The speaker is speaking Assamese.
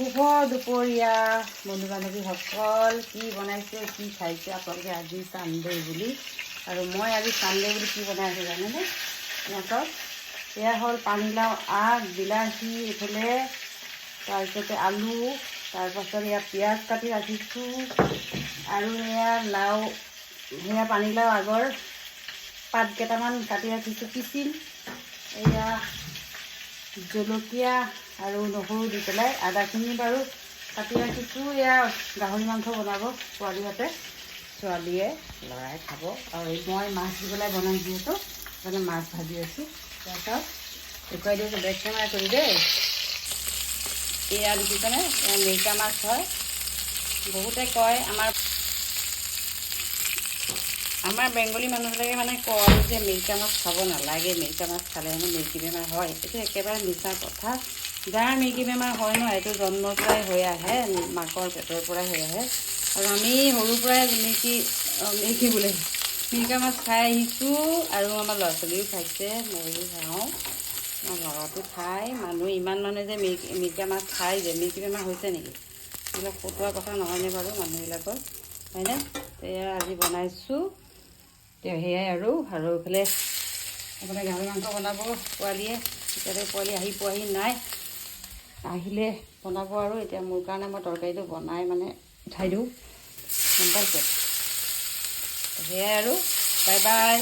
শুভ দুপৰীয়া বন্ধু বান্ধৱীসকল, কি বনাইছে কি খাইছে আপোনালোকে আজি চানডে বুলি। আৰু মই আজি চানডে বুলি কি বনাইছোঁ জানেনে? সিহঁতক এয়া হ'ল পানীলাও আগ, বিলাহী, এইফালে তাৰপিছতে আলু, তাৰপাছত এয়া পিঁয়াজ কাটি ৰাখিছোঁ আৰু এয়া লাও, সেয়া পানীলাও আগৰ পাত কেইটামান কাটি ৰাখিছোঁ পিচিম। এয়া জলকীয়া আৰু নহৰু দি পেলাই আদাখিনি বাৰু কাটি ৰাখিছোঁ। এয়া গাহৰি মাংস বনাব ছোৱালীহঁতে, ছোৱালীয়ে ল'ৰাই খাব। আৰু মই মাছ দি পেলাই বনাম যিহেতু সেইকাৰণে মাছ ভাজি আছোঁ। তাৰপিছত দেখুৱাই দিছোঁ, বেক কেমেৰা কৰি দেই। এয়া দেখিছেনে? এয়া মিৰ্কা মাছ হয়। বহুতে কয় আমাৰ বেংগলী মানুহবিলাকে মানে কয় যে মিৰ্কা মাছ খাব নালাগে, মিৰ্কা মাছ খালে হেনো মিৰ্কি বেমাৰ হয়। এইটো একেবাৰে মিছা কথা। যাৰ মিৰ্কি বেমাৰ হয় ন, এইটো জন্মৰ পৰাই হৈ আহে, মাকৰ পেটৰ পৰাই হৈ আহে। আৰু আমি সৰুৰ পৰাই মিৰ্কা মাছ খাই আহিছোঁ আৰু আমাৰ ল'ৰা ছোৱালীও খাইছে, ময়ো খাওঁ, আমাৰ ল'ৰাটো খায়। ইমান মানুহে যে মিৰ্কা মাছ খায় যে মিৰ্কি বেমাৰ হৈছে নেকি? এইবিলাক ফটোৱা কথা নহয়নে বাৰু মানুহবিলাকৰ, হয়নে? এয়া আজি বনাইছোঁ সেয়াই আৰু এইফালে আপোনাৰ গাহৰি মাংস বনাব পোৱালীয়ে। এতিয়ালৈ পোৱালি আহি পোৱাহি নাই, আহিলে বনাব। আৰু এতিয়া মোৰ কাৰণে মই তৰকাৰীটো বনাই মানে উঠাই দিওঁ, গম পাইছে? সেয়াই আৰু বাই বাই।